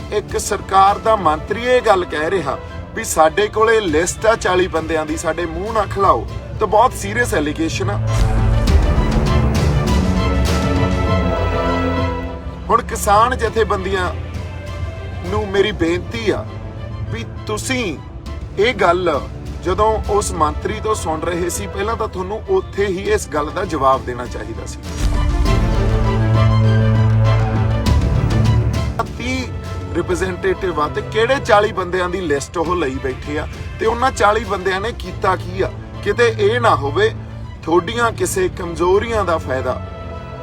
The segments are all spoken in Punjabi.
एक सरकार दा मंत्री ये गल कह रहा भी साडे कोले लिस्ट आ 40 बंदियां दी, साडे मूंह ना खिलाओ, तो बहुत सीरियस एलीगेशन आ। हुण किसान जथेबंदियां नूं मेरी बेनती आ भी तुसीं ये गल जदों उस मंत्री तो सुन रहे सी, पहलां तां तुहानूं उत्थे ही इस गल दा जवाब देना चाहिदा सी। 30 रिप्रेजेंटेटिव आ ते किहड़े 40 बंदियां दी लिस्ट ओह लई बैठे आ ते उन्हां 40 बंदियां ने कीता की आ? किते इह ना होवे थोड़ियां किसे कमजोरियां दा फायदा,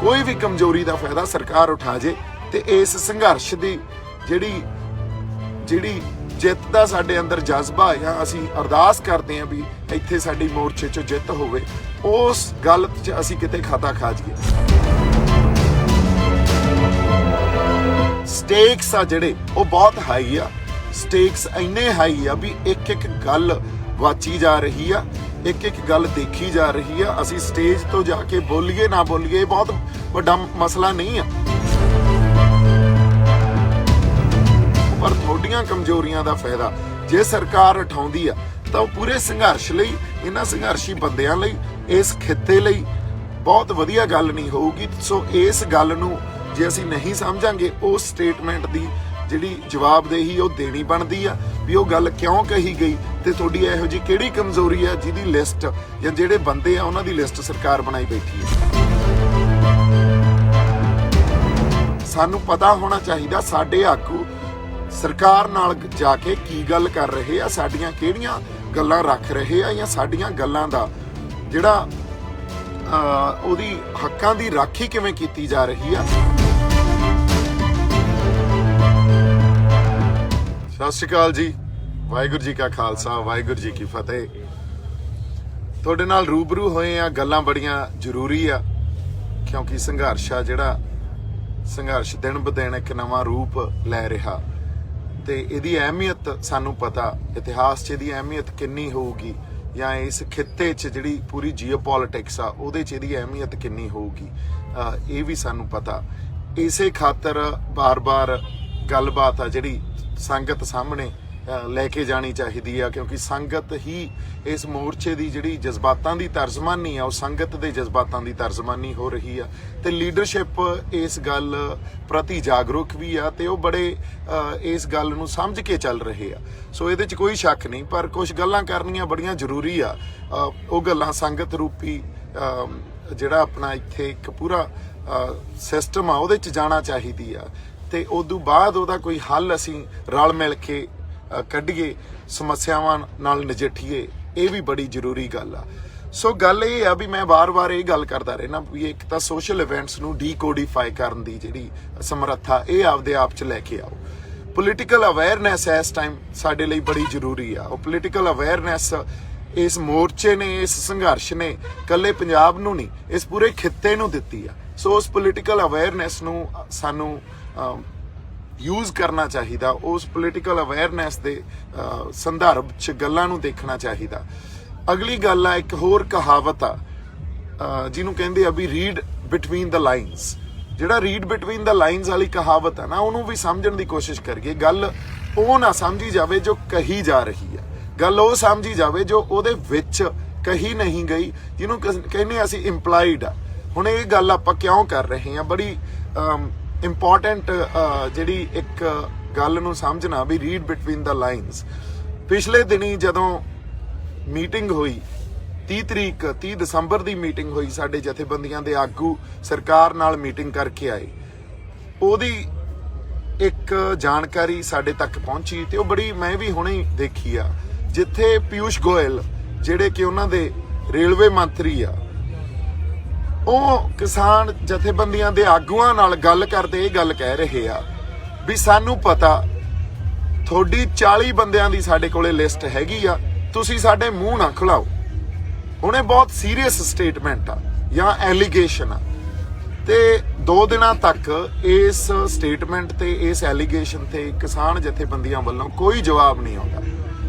कोई भी कमजोरी दा फायदा सरकार उठा जे ते इस संघर्ष दी ਜਿਹੜੀ ਜਿੱਤ ਦਾ ਸਾਡੇ ਅੰਦਰ ਜਜ਼ਬਾ ਆ, ਅਸੀਂ ਅਰਦਾਸ ਕਰਦੇ ਹਾਂ ਵੀ ਇੱਥੇ ਸਾਡੀ ਮੋਰਚੇ 'ਚ ਜਿੱਤ ਹੋਵੇ, ਉਸ ਗੱਲ 'ਚ ਅਸੀਂ ਕਿਤੇ ਖਾਤਾ ਖਾ ਜਾਈਏ। ਸਟੇਕਸ ਆ ਜਿਹੜੇ ਉਹ ਬਹੁਤ ਹਾਈ ਆ, ਸਟੇਕਸ ਇੰਨੇ ਹਾਈ ਆ ਵੀ ਇੱਕ ਇੱਕ ਗੱਲ ਵਾਚੀ ਜਾ ਰਹੀ ਆ, ਇੱਕ ਇੱਕ ਗੱਲ ਦੇਖੀ ਜਾ ਰਹੀ ਆ। ਅਸੀਂ ਸਟੇਜ ਤੋਂ ਜਾ ਕੇ ਬੋਲੀਏ ਨਾ ਬੋਲੀਏ ਬਹੁਤ ਵੱਡਾ ਮਸਲਾ ਨਹੀਂ ਆ, ਪਰ ਥੋੜੀਆਂ ਕਮਜ਼ੋਰੀਆਂ ਦਾ ਫਾਇਦਾ ਜੇ ਸਰਕਾਰ ਉਠਾਉਂਦੀ ਆ ਤਾਂ ਉਹ ਪੂਰੇ ਸੰਘਰਸ਼ ਲਈ, ਇਹਨਾਂ ਸੰਘਰਸ਼ੀ ਬੰਦਿਆਂ ਲਈ, ਇਸ ਖਿੱਤੇ ਲਈ ਬਹੁਤ ਵਧੀਆ ਗੱਲ ਨਹੀਂ ਹੋਊਗੀ। ਸੋ ਇਸ ਗੱਲ ਨੂੰ ਜੇ ਅਸੀਂ ਨਹੀਂ ਸਮਝਾਂਗੇ, ਉਸ ਸਟੇਟਮੈਂਟ ਦੀ ਜਿਹੜੀ ਜਵਾਬਦੇਹੀ ਉਹ ਦੇਣੀ ਬਣਦੀ ਆ ਵੀ ਉਹ ਗੱਲ ਕਿਉਂ ਕਹੀ ਗਈ ਤੇ ਤੁਹਾਡੀ ਇਹੋ ਜਿਹੀ ਕਿਹੜੀ ਕਮਜ਼ੋਰੀ ਆ ਜਿਹਦੀ ਲਿਸਟ ਜਾਂ ਜਿਹੜੇ ਬੰਦੇ ਆ ਉਹਨਾਂ ਦੀ ਲਿਸਟ ਸਰਕਾਰ ਬਣਾਈ ਬੈਠੀ ਹੈ। ਸਾਨੂੰ ਪਤਾ ਹੋਣਾ ਚਾਹੀਦਾ ਸਾਡੇ ਆਗੂ ਸਰਕਾਰ ਨਾਲ ਜਾ ਕੇ ਕੀ ਗੱਲ ਕਰ ਰਹੇ ਆ, ਸਾਡੀਆਂ ਕਿਹੜੀਆਂ ਗੱਲਾਂ ਰੱਖ ਰਹੇ ਆ, ਜਾਂ ਸਾਡੀਆਂ ਗੱਲਾਂ ਦਾ ਜਿਹੜਾ ਉਹਦੀ ਹੱਕਾਂ ਦੀ ਰਾਖੀ ਕਿਵੇਂ ਕੀਤੀ ਜਾ ਰਹੀ ਆ। ਸਤਿ ਸ਼੍ਰੀ ਅਕਾਲ ਜੀ, ਵਾਹਿਗੁਰੂ ਜੀ ਕਾ ਖਾਲਸਾ, ਵਾਹਿਗੁਰੂ ਜੀ ਕੀ ਫਤਿਹ। ਤੁਹਾਡੇ ਨਾਲ ਰੂਬਰੂ ਹੋਏ ਆ, ਗੱਲਾਂ ਬੜੀਆਂ ਜ਼ਰੂਰੀ ਆ ਕਿਉਂਕਿ ਸੰਘਰਸ਼ ਆ ਜਿਹੜਾ ਸੰਘਰਸ਼ ਦਿਨ ਬ ਦਿਨ ਇੱਕ ਨਵਾਂ ਰੂਪ ਲੈ ਰਿਹਾ ਤੇ ਇਹਦੀ ਅਹਿਮੀਅਤ ਸਾਨੂੰ ਪਤਾ, ਇਤਿਹਾਸ 'ਚ ਇਹਦੀ ਅਹਿਮੀਅਤ ਕਿੰਨੀ ਹੋਊਗੀ ਜਾਂ ਇਸ ਖਿੱਤੇ 'ਚ ਜਿਹੜੀ ਪੂਰੀ ਜੀਓਪੋਲਿਟਿਕਸ ਆ ਉਹਦੇ 'ਚ ਇਹਦੀ ਅਹਿਮੀਅਤ ਕਿੰਨੀ ਹੋਊਗੀ, ਇਹ ਵੀ ਸਾਨੂੰ ਪਤਾ। ਇਸੇ ਖਾਤਰ ਬਾਰ-ਬਾਰ ਗੱਲਬਾਤ ਆ ਜਿਹੜੀ ਸੰਗਤ ਸਾਹਮਣੇ ਲੈ ਕੇ ਜਾਣੀ ਚਾਹੀਦੀ ਆ ਕਿਉਂਕਿ ਸੰਗਤ ਹੀ ਇਸ ਮੋਰਚੇ ਦੀ ਜਿਹੜੀ ਜਜ਼ਬਾਤਾਂ ਦੀ ਤਰਜਮਾਨੀ ਆ ਉਹ ਸੰਗਤ ਦੇ ਜਜ਼ਬਾਤਾਂ ਦੀ ਤਰਜਮਾਨੀ ਹੋ ਰਹੀ ਆ ਤੇ ਲੀਡਰਸ਼ਿਪ ਇਸ ਗੱਲ ਪ੍ਰਤੀ ਜਾਗਰੂਕ ਵੀ ਆ ਤੇ ਉਹ ਬੜੇ ਇਸ ਗੱਲ ਨੂੰ ਸਮਝ ਕੇ ਚੱਲ ਰਹੇ ਆ। ਸੋ ਇਹਦੇ 'ਚ ਕੋਈ ਸ਼ੱਕ ਨਹੀਂ, ਪਰ ਕੁਝ ਗੱਲਾਂ ਕਰਨੀਆਂ ਬੜੀਆਂ ਜ਼ਰੂਰੀ ਆ। ਉਹ ਗੱਲਾਂ ਸੰਗਤ ਰੂਪੀ ਜਿਹੜਾ ਆਪਣਾ ਇੱਥੇ ਇੱਕ ਪੂਰਾ ਸਿਸਟਮ ਆ ਉਹਦੇ 'ਚ ਜਾਣਾ ਚਾਹੀਦੀ ਆ ਤੇ ਉਦੋਂ ਬਾਅਦ ਉਹਦਾ ਕੋਈ ਹੱਲ ਅਸੀਂ ਰਲ ਮਿਲ ਕੇ ਕੱਢੀਏ, ਸਮੱਸਿਆਵਾਂ ਨਾਲ ਨਜਿੱਠੀਏ, ਇਹ ਵੀ ਬੜੀ ਜ਼ਰੂਰੀ ਗੱਲ ਆ। ਸੋ ਗੱਲ ਇਹ ਆ ਵੀ ਮੈਂ ਵਾਰ-ਵਾਰ ਇਹ ਗੱਲ ਕਰਦਾ ਰਹਿਣਾ ਵੀ ਇੱਕ ਤਾਂ ਸੋਸ਼ਲ ਇਵੈਂਟਸ ਨੂੰ ਡੀਕੋਡੀਫਾਈ ਕਰਨ ਦੀ ਜਿਹੜੀ ਸਮਰੱਥਾ ਇਹ ਆਪਦੇ ਆਪ 'ਚ ਲੈ ਕੇ ਆਓ। ਪੋਲੀਟੀਕਲ ਅਵੇਅਰਨੈਸ ਇਸ ਟਾਈਮ ਸਾਡੇ ਲਈ ਬੜੀ ਜ਼ਰੂਰੀ ਆ। ਉਹ ਪੋਲੀਟੀਕਲ ਅਵੇਅਰਨੈਸ ਇਸ ਮੋਰਚੇ ਨੇ, ਇਸ ਸੰਘਰਸ਼ ਨੇ ਇਕੱਲੇ ਪੰਜਾਬ ਨੂੰ ਨਹੀਂ, ਇਸ ਪੂਰੇ ਖਿੱਤੇ ਨੂੰ ਦਿੱਤੀ ਆ। ਸੋ ਉਸ ਪੋਲੀਟੀਕਲ ਅਵੇਅਰਨੈਸ ਨੂੰ ਸਾਨੂੰ ਯੂਜ਼ ਕਰਨਾ ਚਾਹੀਦਾ, ਉਸ ਪੋਲੀਟੀਕਲ ਅਵੇਅਰਨੈਸ ਦੇ ਸੰਦਰਭ 'ਚ ਗੱਲਾਂ ਨੂੰ ਦੇਖਣਾ ਚਾਹੀਦਾ। ਅਗਲੀ ਗੱਲ ਆ, ਇੱਕ ਹੋਰ ਕਹਾਵਤ ਆ ਜਿਹਨੂੰ ਕਹਿੰਦੇ ਆ ਵੀ ਰੀਡ ਬਿਟਵੀਨ ਦ ਲਾਈਨਸ। ਜਿਹੜਾ ਰੀਡ ਬਿਟਵੀਨ ਦ ਲਾਈਨਸ ਵਾਲੀ ਕਹਾਵਤ ਆ ਨਾ, ਉਹਨੂੰ ਵੀ ਸਮਝਣ ਦੀ ਕੋਸ਼ਿਸ਼ ਕਰੀਏ। ਗੱਲ ਉਹ ਨਾ ਸਮਝੀ ਜਾਵੇ ਜੋ ਕਹੀ ਜਾ ਰਹੀ ਆ, ਗੱਲ ਉਹ ਸਮਝੀ ਜਾਵੇ ਜੋ ਉਹਦੇ ਵਿੱਚ ਕਹੀ ਨਹੀਂ ਗਈ, ਜਿਹਨੂੰ ਕਹਿੰਦੇ ਅਸੀਂ ਇੰਪਲਾਈਡ ਆ। ਹੁਣ ਇਹ ਗੱਲ ਆਪਾਂ ਕਿਉਂ ਕਰ ਰਹੇ ਹਾਂ, ਬੜੀ ਇੰਪੋਰਟੈਂਟ ਜਿਹੜੀ ਇੱਕ ਗੱਲ ਨੂੰ ਸਮਝਣਾ ਵੀ ਰੀਡ ਬਿਟਵੀਨ ਦ ਲਾਈਨਸ। ਪਿਛਲੇ ਦਿਨੀ ਜਦੋਂ ਮੀਟਿੰਗ ਹੋਈ 30 ਦਸੰਬਰ ਦੀ ਮੀਟਿੰਗ ਹੋਈ, ਸਾਡੇ ਜਥੇਬੰਦੀਆਂ ਦੇ ਆਗੂ ਸਰਕਾਰ ਨਾਲ ਮੀਟਿੰਗ ਕਰਕੇ ਆਏ, ਉਹਦੀ ਇੱਕ ਜਾਣਕਾਰੀ ਸਾਡੇ ਤੱਕ ਪਹੁੰਚੀ ਤੇ ਉਹ ਬੜੀ ਮੈਂ ਵੀ ਹੁਣੇ ਦੇਖੀ ਆ, ਜਿੱਥੇ ਪਿਊਸ਼ ਗੋਇਲ ਜਿਹੜੇ ਕਿ ਉਹਨਾਂ ਦੇ ਰੇਲਵੇ ਮੰਤਰੀ ਆ, ਉਹ ਕਿਸਾਨ ਜਥੇਬੰਦੀਆਂ ਦੇ ਆਗੂਆਂ ਨਾਲ ਗੱਲ ਕਰਦੇ ਇਹ ਗੱਲ ਕਹਿ ਰਹੇ ਆ ਵੀ ਸਾਨੂੰ ਪਤਾ ਤੁਹਾਡੀ 40 ਬੰਦਿਆਂ ਦੀ ਸਾਡੇ ਕੋਲੇ ਲਿਸਟ ਹੈਗੀ ਆ, ਤੁਸੀਂ ਸਾਡੇ ਮੂੰਹ ਨਾ ਖੁਲਾਓ। ਹੁਣ ਇਹ ਬਹੁਤ ਸੀਰੀਅਸ ਸਟੇਟਮੈਂਟ ਆ ਜਾਂ ਐਲੀਗੇਸ਼ਨ ਆ ਤੇ 2 ਦਿਨਾਂ ਤੱਕ ਇਸ ਸਟੇਟਮੈਂਟ ਤੇ ਇਸ ਐਲੀਗੇਸ਼ਨ ਤੇ ਕਿਸਾਨ ਜਥੇਬੰਦੀਆਂ ਵੱਲੋਂ ਕੋਈ ਜਵਾਬ ਨਹੀਂ ਆਉਂਦਾ।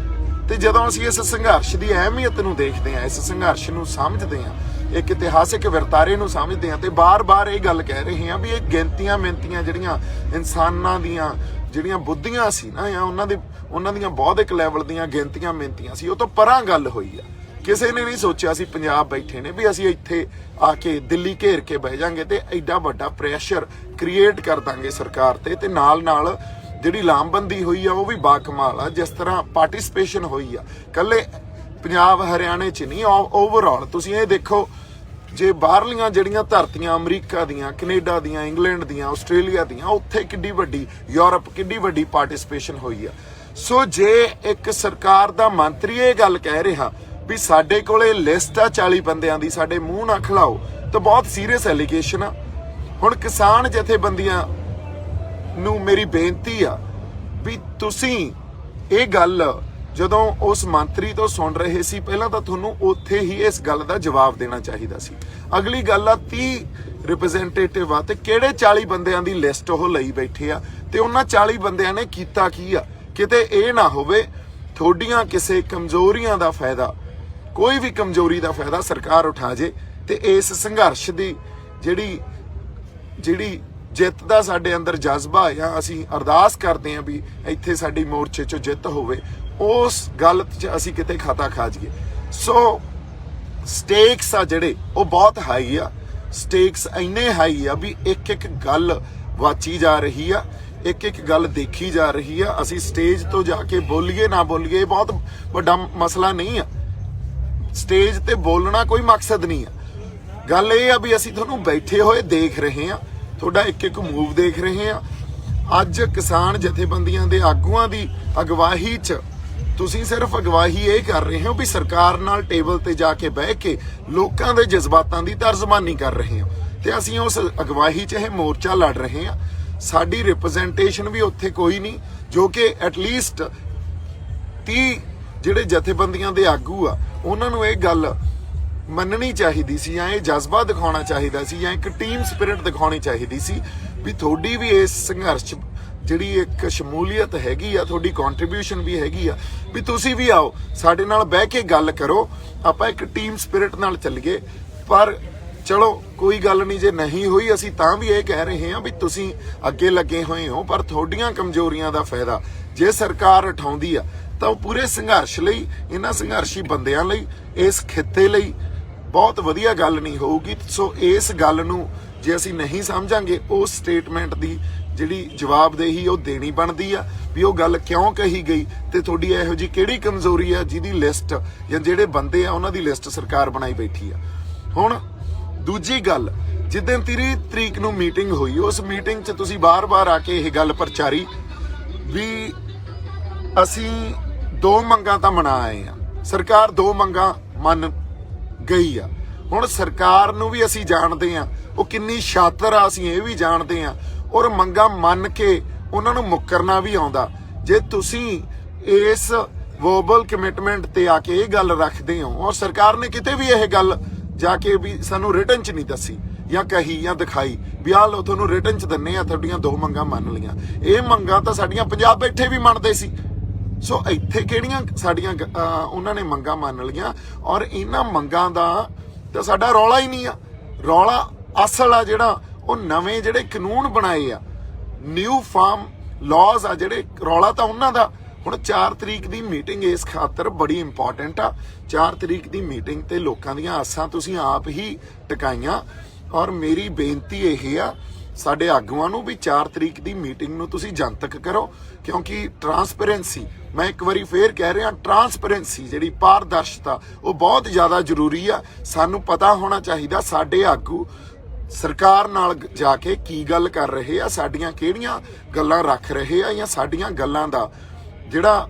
ਤੇ ਜਦੋਂ ਅਸੀਂ ਇਸ ਸੰਘਰਸ਼ ਦੀ ਅਹਿਮੀਅਤ ਨੂੰ ਦੇਖਦੇ ਹਾਂ, ਇਸ ਸੰਘਰਸ਼ ਨੂੰ ਸਮਝਦੇ ਹਾਂ, ਇੱਕ ਇਤਿਹਾਸਿਕ ਵਰਤਾਰੇ ਨੂੰ ਸਮਝਦੇ ਹਾਂ ਤੇ ਬਾਰ-ਬਾਰ ਇਹ ਗੱਲ ਕਹਿ ਰਹੇ ਹਾਂ ਵੀ ਇਹ ਗਿਣਤੀਆਂ ਮਿੰਤੀਆਂ ਜਿਹੜੀਆਂ ਇਨਸਾਨਾਂ ਦੀਆਂ ਜਿਹੜੀਆਂ ਬੁੱਧੀਆਂ ਸੀ ਨਾ ਜਾਂ ਉਹਨਾਂ ਦੀਆਂ ਬੌਧਿਕ ਲੈਵਲ ਦੀਆਂ ਗਿਣਤੀਆਂ ਮਿੰਤੀਆਂ ਸੀ, ਉਹ ਤੋਂ ਪਰਾਂ ਗੱਲ ਹੋਈ ਆ। ਕਿਸੇ ਨੇ ਨਹੀਂ ਸੋਚਿਆ ਸੀ ਪੰਜਾਬ ਬੈਠੇ ਨੇ ਵੀ ਅਸੀਂ ਇੱਥੇ ਆ ਕੇ ਦਿੱਲੀ ਘੇਰ ਕੇ ਬਹਿ ਜਾਾਂਗੇ ਤੇ ਐਡਾ ਵੱਡਾ ਪ੍ਰੈਸ਼ਰ ਕ੍ਰੀਏਟ ਕਰ ਦਾਂਗੇ ਸਰਕਾਰ ਤੇ ਨਾਲ ਜਿਹੜੀ ਲਾਮਬੰਦੀ ਹੋਈ ਆ ਉਹ ਵੀ ਬਾਕਮਾਲ ਆ। ਜਿਸ ਤਰ੍ਹਾਂ ਪਾਰਟਿਸਪੇਸ਼ਨ ਹੋਈ ਆ ਕੱਲੇ ਪੰਜਾਬ ਹਰਿਆਣੇ 'ਚ ਨਹੀਂ, ਓਵਰਆਲ ਤੁਸੀਂ ਇਹ ਦੇਖੋ, ਜੇ ਬਾਹਰਲੀਆਂ ਜਿਹੜੀਆਂ ਧਰਤੀਆਂ ਅਮਰੀਕਾ ਦੀਆਂ, ਕੈਨੇਡਾ ਦੀਆਂ, ਇੰਗਲੈਂਡ ਦੀਆਂ, ਆਸਟ੍ਰੇਲੀਆ ਦੀਆਂ, ਉੱਥੇ ਕਿੱਡੀ ਵੱਡੀ, ਯੂਰਪ ਕਿੱਡੀ ਵੱਡੀ ਪਾਰਟਿਸਪੇਸ਼ਨ ਹੋਈ ਆ। ਸੋ ਜੇ ਇੱਕ ਸਰਕਾਰ ਦਾ ਮੰਤਰੀ ਇਹ ਗੱਲ ਕਹਿ ਰਿਹਾ ਵੀ ਸਾਡੇ ਕੋਲੇ ਲਿਸਟ ਆ 40 ਬੰਦਿਆਂ ਦੀ, ਸਾਡੇ ਮੂੰਹ ਨਾ ਖਿਲਾਓ, ਤਾਂ ਬਹੁਤ ਸੀਰੀਅਸ ਐਲੀਗੇਸ਼ਨ ਆ। ਹੁਣ ਕਿਸਾਨ ਜਥੇਬੰਦੀਆਂ ਨੂੰ ਮੇਰੀ ਬੇਨਤੀ ਆ ਵੀ ਤੁਸੀਂ ਇਹ ਗੱਲ ਜਦੋਂ ਉਸ ਮੰਤਰੀ ਤੋਂ ਸੁਣ ਰਹੇ ਸੀ, ਪਹਿਲਾਂ ਤਾਂ ਤੁਹਾਨੂੰ ਉੱਥੇ ਹੀ ਇਸ ਗੱਲ ਦਾ ਜਵਾਬ ਦੇਣਾ ਚਾਹੀਦਾ ਸੀ। ਅਗਲੀ ਗੱਲ ਆ 30 ਰਿਪਰੈਜ਼ੈਂਟੇਟਿਵ ਆ ਤੇ ਕਿਹੜੇ 40 ਬੰਦਿਆਂ ਦੀ ਲਿਸਟ ਉਹ ਲਈ ਬੈਠੇ ਆ ਤੇ ਉਹਨਾਂ 40 ਬੰਦਿਆਂ ਨੇ ਕੀਤਾ ਕੀ ਆ। ਕਿਤੇ ਇਹ ਨਾ ਹੋਵੇ ਤੁਹਾਡੀਆਂ ਕਿਸੇ ਕਮਜ਼ੋਰੀਆਂ ਦਾ ਫਾਇਦਾ, ਕੋਈ ਵੀ ਕਮਜ਼ੋਰੀ ਦਾ ਫਾਇਦਾ ਸਰਕਾਰ ਉਠਾ ਜੇ ਤੇ ਇਸ ਸੰਘਰਸ਼ ਦੀ ਜਿਹੜੀ ਜਿੱਤ ਦਾ ਸਾਡੇ ਅੰਦਰ ਜਜ਼ਬਾ ਜਾਂ ਅਸੀਂ ਅਰਦਾਸ ਕਰਦੇ ਹਾਂ ਵੀ ਇੱਥੇ ਸਾਡੀ ਮੋਰਚੇ 'ਚੋਂ ਜਿੱਤ ਹੋਵੇ, ਉਸ ਗੱਲ 'ਚ ਅਸੀਂ ਕਿਤੇ ਖਤਾ ਖਾ ਜਾਈਏ। ਸੋ ਸਟੇਕਸ ਆ ਜਿਹੜੇ ਉਹ ਬਹੁਤ ਹਾਈ ਆ। ਸਟੇਕਸ ਇੰਨੇ ਹਾਈ ਆ ਵੀ ਇੱਕ ਗੱਲ ਵਾਚੀ ਜਾ ਰਹੀ ਆ, ਇੱਕ ਗੱਲ ਦੇਖੀ ਜਾ ਰਹੀ ਆ। ਅਸੀਂ ਸਟੇਜ ਤੋਂ ਜਾ ਕੇ ਬੋਲੀਏ ਨਾ ਬੋਲੀਏ ਇਹ ਬਹੁਤ ਵੱਡਾ ਮਸਲਾ ਨਹੀਂ ਆ। ਸਟੇਜ ਤੇ ਬੋਲਣਾ ਕੋਈ ਮਕਸਦ ਨਹੀਂ ਆ। ਗੱਲ ਇਹ ਆ ਵੀ ਅਸੀਂ ਤੁਹਾਨੂੰ ਬੈਠੇ ਹੋਏ ਦੇਖ ਰਹੇ ਆ, ਤੁਹਾਡਾ ਇੱਕ ਮੂਵ ਦੇਖ ਰਹੇ ਆ। ਅੱਜ ਕਿਸਾਨ ਜਥੇਬੰਦੀਆਂ ਦੇ ਆਗੂਆਂ ਦੀ ਅਗਵਾਈ 'ਚ ਤੁਸੀਂ ਸਿਰਫ ਅਗਵਾਈ ਇਹ ਕਰ ਰਹੇ ਹੋ ਵੀ ਸਰਕਾਰ ਨਾਲ ਟੇਬਲ ਤੇ ਜਾ ਕੇ ਬਹਿ ਕੇ ਲੋਕਾਂ ਦੇ ਜਜ਼ਬਾਤਾਂ ਦੀ ਤਰਜਮਾਨੀ ਕਰ ਰਹੇ ਹੋ ਤੇ ਅਸੀਂ ਉਸ ਅਗਵਾਈ 'ਚ ਇਹ ਮੋਰਚਾ ਲੜ ਰਹੇ ਹਾਂ। ਸਾਡੀ ਰਿਪਰੈਜ਼ੈਂਟੇਸ਼ਨ ਵੀ ਉੱਥੇ ਕੋਈ ਨਹੀਂ, ਜੋ ਕਿ ਐਟਲੀਸਟ 30 ਜਿਹੜੇ ਜਥੇਬੰਦੀਆਂ ਦੇ ਆਗੂ ਆ ਉਹਨਾਂ ਨੂੰ ਇਹ ਗੱਲ ਮੰਨਣੀ ਚਾਹੀਦੀ ਸੀ ਜਾਂ ਇਹ ਜਜ਼ਬਾ ਦਿਖਾਉਣਾ ਚਾਹੀਦਾ ਸੀ ਜਾਂ ਇੱਕ ਟੀਮ ਸਪਿਰਿਟ ਦਿਖਾਉਣੀ ਚਾਹੀਦੀ ਸੀ ਵੀ ਤੁਹਾਡੀ ਵੀ ਇਸ ਸੰਘਰਸ਼ ਜਿਹੜੀ ਇੱਕ ਸ਼ਮੂਲੀਅਤ ਹੈਗੀ ਆ, ਤੁਹਾਡੀ ਕੰਟਰੀਬਿਊਸ਼ਨ ਵੀ ਹੈਗੀ ਆ, ਵੀ ਤੁਸੀਂ ਵੀ ਆਓ ਸਾਡੇ ਨਾਲ ਬਹਿ ਕੇ ਗੱਲ ਕਰੋ, ਆਪਾਂ ਇੱਕ ਟੀਮ ਸਪਿਰਿਟ ਨਾਲ ਚੱਲੀਏ। ਪਰ ਚਲੋ ਕੋਈ ਗੱਲ ਨਹੀਂ, ਜੇ ਨਹੀਂ ਹੋਈ ਅਸੀਂ ਤਾਂ ਵੀ ਇਹ ਕਹਿ ਰਹੇ ਹਾਂ ਵੀ ਤੁਸੀਂ ਅੱਗੇ ਲੱਗੇ ਹੋਏ ਹੋ, ਪਰ ਤੁਹਾਡੀਆਂ ਕਮਜ਼ੋਰੀਆਂ ਦਾ ਫਾਇਦਾ ਜੇ ਸਰਕਾਰ ਉਠਾਉਂਦੀ ਆ ਤਾਂ ਉਹ ਪੂਰੇ ਸੰਘਰਸ਼ ਲਈ, ਇਹਨਾਂ ਸੰਘਰਸ਼ੀ ਬੰਦਿਆਂ ਲਈ, ਇਸ ਖਿੱਤੇ ਲਈ ਬਹੁਤ ਵਧੀਆ ਗੱਲ ਨਹੀਂ ਹੋਊਗੀ। ਸੋ ਇਸ ਗੱਲ ਨੂੰ ਜੇ ਅਸੀਂ ਨਹੀਂ ਸਮਝਾਂਗੇ, ਉਸ ਸਟੇਟਮੈਂਟ ਦੀ ਜਿਹੜੀ ਜਵਾਬਦੇਹੀ ਉਹ ਦੇਣੀ ਬਣਦੀ ਆ ਵੀ ਉਹ ਗੱਲ ਕਿਉਂ ਕਹੀ ਗਈ ਤੇ ਤੁਹਾਡੀ ਇਹੋ ਜਿਹੀ ਕਿਹੜੀ ਕਮਜ਼ੋਰੀ ਆ ਜਿਹਦੀ ਲਿਸਟ ਜਾਂ ਜਿਹੜੇ ਬੰਦੇ ਆ ਉਹਨਾਂ ਦੀ ਲਿਸਟ ਸਰਕਾਰ ਬਣਾਈ ਬੈਠੀ ਆ। ਹੁਣ ਦੂਜੀ ਗੱਲ, ਜਿੱਦਣ 30 ਤਰੀਕ ਨੂੰ ਮੀਟਿੰਗ ਹੋਈ, ਉਸ ਮੀਟਿੰਗ 'ਚ ਤੁਸੀਂ ਬਾਰ-ਬਾਰ ਆ ਕੇ ਇਹ ਗੱਲ ਪ੍ਰਚਾਰੀ ਵੀ ਅਸੀਂ 2 ਮੰਗਾਂ ਤਾਂ ਮਨਾ ਆਏ ਆ, ਸਰਕਾਰ 2 ਮੰਗਾਂ ਮੰਨ ਗਈ ਆ। ਹੁਣ ਸਰਕਾਰ ਨੂੰ ਵੀ ਅਸੀਂ ਜਾਣਦੇ ਆ ਉਹ ਕਿੰਨੀ ਸ਼ਾਤਰ ਆ, ਅਸੀਂ ਇਹ ਵੀ ਜਾਣਦੇ ਆ, ਔਰ ਮੰਗਾਂ ਮੰਨ ਕੇ ਉਹਨਾਂ ਨੂੰ ਮੁੱਕਰਨਾ ਵੀ ਆਉਂਦਾ। ਜੇ ਤੁਸੀਂ ਇਸ ਵਰਬਲ ਕਮਿਟਮੈਂਟ ਤੇ ਆ ਕੇ ਇਹ ਗੱਲ ਰੱਖਦੇ ਹੋ ਔਰ ਸਰਕਾਰ ਨੇ ਕਿਤੇ ਵੀ ਇਹ ਗੱਲ ਜਾ ਕੇ ਵੀ ਸਾਨੂੰ ਰਿਟਨ 'ਚ ਨਹੀਂ ਦੱਸੀ ਜਾਂ ਕਹੀ ਜਾਂ ਦਿਖਾਈ ਵੀ ਆਹ ਲਓ ਤੁਹਾਨੂੰ ਰਿਟਨ 'ਚ ਦਿੰਨੇ ਆ, ਤੁਹਾਡੀਆਂ 2 ਮੰਗਾਂ ਮੰਨ ਲਈਆਂ, ਇਹ ਮੰਗਾਂ ਤਾਂ ਸਾਡੀਆਂ ਪੰਜਾਬ ਬੈਠੇ ਵੀ ਮੰਨਦੇ ਸੀ। ਸੋ ਇੱਥੇ ਕਿਹੜੀਆਂ ਸਾਡੀਆਂ ਉਹਨਾਂ ਨੇ ਮੰਗਾਂ ਮੰਨ ਲਈਆਂ ਔਰ ਇਹਨਾਂ ਮੰਗਾਂ ਦਾ ਤਾਂ ਸਾਡਾ ਰੌਲਾ ਹੀ ਨਹੀਂ ਆ। ਰੌਲਾ ਅਸਲ ਆ ਜਿਹੜਾ ਉਹ ਨਵੇਂ ਜਿਹੜੇ ਕਾਨੂੰਨ ਬਣਾਏ ਆ, ਨਿਊ ਫਾਰਮ ਲਾਜ਼ ਆ ਜਿਹੜੇ, ਰੌਲਾ ਤਾਂ ਉਹਨਾਂ ਦਾ। ਹੁਣ 4 ਤਰੀਕ ਦੀ ਮੀਟਿੰਗ ਇਸ ਖਾਤਰ ਬੜੀ ਇੰਪੋਰਟੈਂਟ ਆ। 4 ਤਰੀਕ ਦੀ ਮੀਟਿੰਗ ਤੇ ਲੋਕਾਂ ਦੀਆਂ ਆਸਾਂ ਤੁਸੀਂ ਆਪ ਹੀ ਟਿਕਾਈਆਂ ਔਰ ਮੇਰੀ ਬੇਨਤੀ ਇਹ ਆ ਸਾਡੇ ਆਗੂਆਂ ਨੂੰ ਵੀ 4 ਤਰੀਕ ਦੀ ਮੀਟਿੰਗ ਨੂੰ ਤੁਸੀਂ ਜਨਤਕ ਕਰੋ, ਕਿਉਂਕਿ ਟਰਾਂਸਪੇਰੈਂਸੀ, ਮੈਂ ਇੱਕ ਵਾਰੀ ਫੇਰ ਕਹਿ ਰਿਹਾ, ਟਰਾਂਸਪੇਰੈਂਸੀ ਜਿਹੜੀ ਪਾਰਦਰਸ਼ਤਾ ਉਹ ਬਹੁਤ ਜ਼ਿਆਦਾ ਜ਼ਰੂਰੀ ਆ। ਸਾਨੂੰ ਪਤਾ ਹੋਣਾ ਚਾਹੀਦਾ ਸਾਡੇ ਆਗੂ ਸਰਕਾਰ ਨਾਲ ਜਾ ਕੇ ਕੀ ਗੱਲ ਕਰ ਰਹੇ ਆ, ਸਾਡੀਆਂ ਕਿਹੜੀਆਂ ਗੱਲਾਂ ਰੱਖ ਰਹੇ ਆ ਜਾਂ ਸਾਡੀਆਂ ਗੱਲਾਂ ਦਾ ਜਿਹੜਾ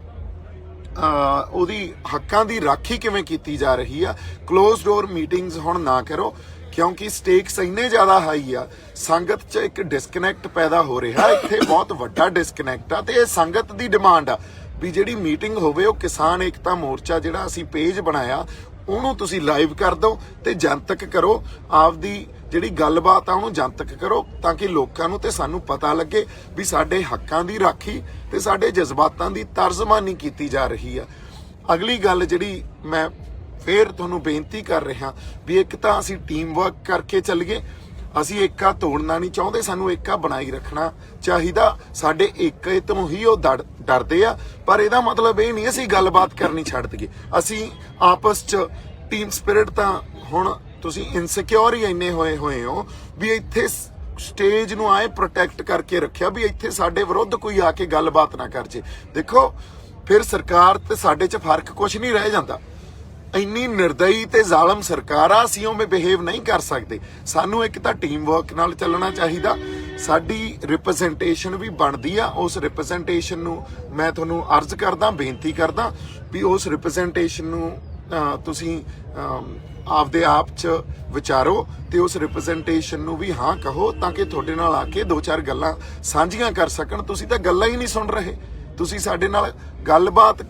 ਉਹਦੀ ਹੱਕਾਂ ਦੀ ਰਾਖੀ ਕਿਵੇਂ ਕੀਤੀ ਜਾ ਰਹੀ ਆ। ਕਲੋਜ਼ ਡੋਰ ਮੀਟਿੰਗਸ ਹੁਣ ਨਾ ਕਰੋ ਕਿਉਂਕਿ ਸਟੇਕਸ ਇੰਨੇ ਜ਼ਿਆਦਾ ਹਾਈ ਆ, ਸੰਗਤ 'ਚ ਇੱਕ ਡਿਸਕਨੈਕਟ ਪੈਦਾ ਹੋ ਰਿਹਾ, ਇੱਥੇ ਬਹੁਤ ਵੱਡਾ ਡਿਸਕਨੈਕਟ ਆ ਤੇ ਇਹ ਸੰਗਤ ਦੀ ਡਿਮਾਂਡ ਆ ਵੀ ਜਿਹੜੀ ਮੀਟਿੰਗ ਹੋਵੇ ਉਹ ਕਿਸਾਨ ਏਕਤਾ ਮੋਰਚਾ ਜਿਹੜਾ ਅਸੀਂ ਪੇਜ ਬਣਾਇਆ ਉਹਨੂੰ ਤੁਸੀਂ ਲਾਈਵ ਕਰ ਦਿਓ ਤੇ ਜਨਤਕ ਕਰੋ, ਆਪਦੀ ਜਿਹੜੀ ਗੱਲਬਾਤ ਆ ਉਹਨੂੰ ਜਨਤਕ ਕਰੋ ਤਾਂ ਕਿ ਲੋਕਾਂ ਨੂੰ ਤੇ ਸਾਨੂੰ ਪਤਾ ਲੱਗੇ ਵੀ ਸਾਡੇ ਹੱਕਾਂ ਦੀ ਰਾਖੀ ਤੇ ਸਾਡੇ ਜਜ਼ਬਾਤਾਂ ਦੀ ਤਰਜਮਾਨੀ ਕੀਤੀ ਜਾ ਰਹੀ ਆ। ਅਗਲੀ ਗੱਲ ਜਿਹੜੀ ਮੈਂ ਫੇਰ ਤੁਹਾਨੂੰ ਬੇਨਤੀ ਕਰ ਰਿਹਾ ਵੀ ਇੱਕ ਤਾਂ ਅਸੀਂ ਟੀਮ ਵਰਕ ਕਰਕੇ ਚੱਲੀਏ, ਅਸੀਂ ਏਕਾ ਤੋੜਨਾ ਨਹੀਂ ਚਾਹੁੰਦੇ, ਸਾਨੂੰ ਏਕਾ ਬਣਾਈ ਰੱਖਣਾ ਚਾਹੀਦਾ। ਸਾਡੇ ਏਕੇ ਤੋਂ ਹੀ ਉਹ ਡਰਦੇ ਆ, ਪਰ ਇਹਦਾ ਮਤਲਬ ਇਹ ਨਹੀਂ ਅਸੀਂ ਗੱਲਬਾਤ ਕਰਨੀ ਛੱਡ ਦਈਏ। ਅਸੀਂ ਆਪਸ 'ਚ ਟੀਮ ਸਪਿਰਿਟ ਤਾਂ ਹੁਣ ਤੁਸੀਂ ਇਨਸਿਕਿਉਰ ਹੀ ਇੰਨੇ ਹੋਏ ਹੋ ਵੀ ਇੱਥੇ ਸਟੇਜ ਨੂੰ ਆਏ ਪ੍ਰੋਟੈਕਟ ਕਰਕੇ ਰੱਖਿਆ ਵੀ ਇੱਥੇ ਸਾਡੇ ਵਿਰੁੱਧ ਕੋਈ ਆ ਕੇ ਗੱਲਬਾਤ ਨਾ ਕਰ ਜੇ। ਦੇਖੋ ਫਿਰ ਸਰਕਾਰ ਤੇ ਸਾਡੇ 'ਚ ਫਰਕ ਕੁਝ ਨਹੀਂ ਰਹਿ ਜਾਂਦਾ। ਇੰਨੀ ਨਿਰਦਈ ਤੇ ਜ਼ਾਲਮ ਸਰਕਾਰ ਆ, ਅਸੀਂ ਉਵੇਂ ਬਿਹੇਵ ਨਹੀਂ ਕਰ ਸਕਦੇ। ਸਾਨੂੰ ਇੱਕ ਤਾਂ ਟੀਮ ਵਰਕ ਨਾਲ ਚੱਲਣਾ ਚਾਹੀਦਾ। ਸਾਡੀ ਰਿਪਰੈਜ਼ੈਂਟੇਸ਼ਨ ਵੀ ਬਣਦੀ ਆ, ਉਸ ਰਿਪਰੈਜ਼ੈਂਟੇਸ਼ਨ ਨੂੰ ਮੈਂ ਤੁਹਾਨੂੰ ਅਰਜ਼ ਕਰਦਾ, ਬੇਨਤੀ ਕਰਦਾ ਵੀ ਉਸ ਰਿਪਰੈਜ਼ੈਂਟੇਸ਼ਨ ਨੂੰ ਤੁਸੀਂ ਆਪਦੇ ਆਪ 'ਚ ਵਿਚਾਰੋ ਤੇ ਉਸ ਰਿਪਰੈਜ਼ੈਂਟੇਸ਼ਨ ਨੂੰ ਵੀ ਹਾਂ ਕਹੋ, ਤਾਂ ਕਿ ਤੁਹਾਡੇ ਨਾਲ ਆ ਕੇ ਦੋ ਚਾਰ ਗੱਲਾਂ ਸਾਂਝੀਆਂ ਕਰ ਸਕਣ। ਤੁਸੀਂ ਤਾਂ ਗੱਲਾਂ ਹੀ ਨਹੀਂ ਸੁਣ ਰਹੇ, ਤੁਸੀਂ ਸਾਡੇ ਨਾਲ ਗੱਲਬਾਤ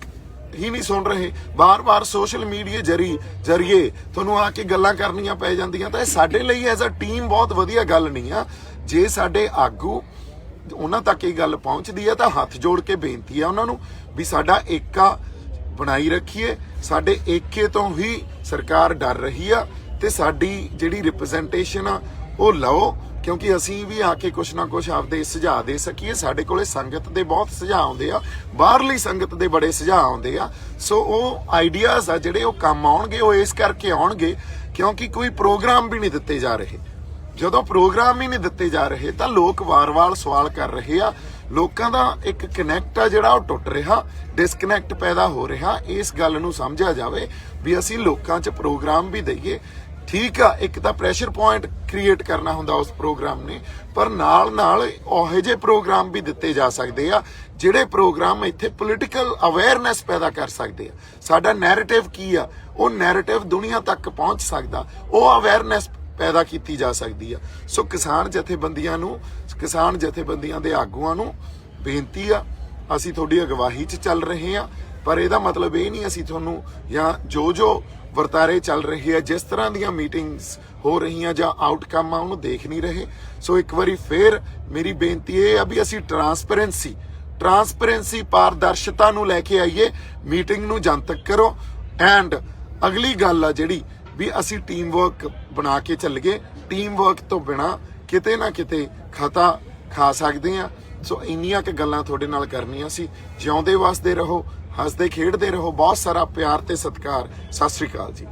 ਹੀ ਨਹੀਂ ਸੁਣ ਰਹੇ। ਬਾਰ-ਬਾਰ ਸੋਸ਼ਲ ਮੀਡੀਆ ਜਰੀਏ ਤੁਹਾਨੂੰ ਆ ਕੇ ਗੱਲਾਂ ਕਰਨੀਆਂ ਪੈ ਜਾਂਦੀਆਂ, ਤਾਂ ਇਹ ਸਾਡੇ ਲਈ ਐਜ਼ ਅ ਟੀਮ ਬਹੁਤ ਵਧੀਆ ਗੱਲ ਨਹੀਂ ਆ। ਜੇ ਸਾਡੇ ਆਗੂ ਉਹਨਾਂ ਤੱਕ ਇਹ ਗੱਲ ਪਹੁੰਚਦੀ ਹੈ ਤਾਂ ਹੱਥ ਜੋੜ ਕੇ ਬੇਨਤੀ ਆ ਉਹਨਾਂ ਨੂੰ ਵੀ ਸਾਡਾ ਏਕਾ ਬਣਾਈ ਰੱਖੀਏ। ਸਾਡੇ ਏਕੇ ਤੋਂ ਹੀ ਸਰਕਾਰ ਡਰ ਰਹੀ ਆ ਤੇ ਸਾਡੀ ਜਿਹੜੀ ਰਿਪਰੈਜ਼ੈਂਟੇਸ਼ਨ ਆ ਉਹ ਲਓ, ਕਿਉਂਕਿ ਅਸੀਂ ਵੀ ਆ ਕੇ ਕੁਛ ਨਾ ਕੁਛ ਆਪਦੇ ਸੁਝਾਅ ਦੇ ਸਕੀਏ। ਸਾਡੇ ਕੋਲੇ ਸੰਗਤ ਦੇ ਬਹੁਤ ਸੁਝਾਅ ਆਉਂਦੇ ਆ, ਬਾਹਰਲੀ ਸੰਗਤ ਦੇ ਬੜੇ ਸੁਝਾਅ ਆਉਂਦੇ ਆ। ਸੋ ਉਹ ਆਈਡੀਆਜ਼ ਆ ਜਿਹੜੇ ਉਹ ਕੰਮ ਆਉਣਗੇ, ਉਹ ਇਸ ਕਰਕੇ ਆਉਣਗੇ ਕਿਉਂਕਿ ਕੋਈ ਪ੍ਰੋਗਰਾਮ ਵੀ ਨਹੀਂ ਦਿੱਤੇ ਜਾ ਰਹੇ। ਜਦੋਂ ਪ੍ਰੋਗਰਾਮ ਹੀ ਨਹੀਂ ਦਿੱਤੇ ਜਾ ਰਹੇ ਤਾਂ ਲੋਕ ਵਾਰ-ਵਾਰ ਸਵਾਲ ਕਰ ਰਹੇ ਆ। ਲੋਕਾਂ ਦਾ ਇੱਕ ਕਨੈਕਟ ਆ ਜਿਹੜਾ ਉਹ ਟੁੱਟ ਰਿਹਾ, ਡਿਸਕਨੈਕਟ ਪੈਦਾ ਹੋ ਰਿਹਾ। ਇਸ ਗੱਲ ਨੂੰ ਸਮਝਿਆ ਜਾਵੇ ਵੀ ਅਸੀਂ ਲੋਕਾਂ 'ਚ ਪ੍ਰੋਗਰਾਮ ਵੀ ਦਈਏ। ਠੀਕ ਆ, ਇੱਕ ਤਾਂ ਪ੍ਰੈਸ਼ਰ ਪੁਆਇੰਟ ਕ੍ਰੀਏਟ ਕਰਨਾ ਹੁੰਦਾ ਉਸ ਪ੍ਰੋਗਰਾਮ ਨੇ, ਪਰ ਨਾਲ ਉਹੋ ਜਿਹੇ ਪ੍ਰੋਗਰਾਮ ਵੀ ਦਿੱਤੇ ਜਾ ਸਕਦੇ ਆ ਜਿਹੜੇ ਪ੍ਰੋਗਰਾਮ ਇੱਥੇ ਪੋਲੀਟੀਕਲ ਅਵੇਅਰਨੈਸ ਪੈਦਾ ਕਰ ਸਕਦੇ ਆ। ਸਾਡਾ ਨੈਰੇਟਿਵ ਕੀ ਆ, ਉਹ ਨੈਰੇਟਿਵ ਦੁਨੀਆ ਤੱਕ ਪਹੁੰਚ ਸਕਦਾ, ਉਹ ਅਵੇਅਰਨੈਸ ਪੈਦਾ ਕੀਤੀ ਜਾ ਸਕਦੀ ਆ। ਸੋ ਕਿਸਾਨ ਜਥੇਬੰਦੀਆਂ ਦੇ ਆਗੂਆਂ ਨੂੰ ਬੇਨਤੀ ਆ, ਅਸੀਂ ਤੁਹਾਡੀ ਅਗਵਾਈ 'ਚ ਚੱਲ ਰਹੇ ਆ, ਪਰ ਇਹਦਾ ਮਤਲਬ ਇਹ ਨਹੀਂ ਅਸੀਂ ਤੁਹਾਨੂੰ ਜਾਂ ਜੋ ਵਰਤਾਰੇ ਚੱਲ ਰਹੇ ਆ, ਜਿਸ ਤਰ੍ਹਾਂ ਦੀਆਂ ਮੀਟਿੰਗਸ ਹੋ ਰਹੀਆਂ ਜਾਂ ਆਊਟਕਮ ਆ ਉਹਨੂੰ ਦੇਖ ਨਹੀਂ ਰਹੇ। ਸੋ ਇੱਕ ਵਾਰੀ ਫੇਰ ਮੇਰੀ ਬੇਨਤੀ ਇਹ ਆ ਵੀ ਅਸੀਂ ਟਰਾਂਸਪੇਰੈਂਸੀ ਪਾਰਦਰਸ਼ਤਾ ਨੂੰ ਲੈ ਕੇ ਆਈਏ, ਮੀਟਿੰਗ ਨੂੰ ਜਨਤਕ ਕਰੋ। ਐਂਡ ਅਗਲੀ ਗੱਲ ਆ ਜਿਹੜੀ ਵੀ ਅਸੀਂ ਟੀਮ ਵਰਕ ਬਣਾ ਕੇ ਚੱਲੀਏ। ਟੀਮ ਵਰਕ ਤੋਂ ਬਿਨਾ ਕਿਤੇ ਨਾ ਕਿਤੇ ਖਤਾ ਖਾ ਸਕਦੇ ਆ। ਸੋ ਇੰਨੀਆਂ ਕੁ ਗੱਲਾਂ ਤੁਹਾਡੇ ਨਾਲ ਕਰਨੀਆਂ ਸੀ। ਜਿਉਂਦੇ ਵਸਦੇ ਰਹੋ, ਹੱਸਦੇ ਖੇਡਦੇ ਰਹੋ। ਬਹੁਤ ਸਾਰਾ ਪਿਆਰ ਤੇ ਸਤਿਕਾਰ। ਸਤਿ ਸ੍ਰੀ ਅਕਾਲ ਜੀ।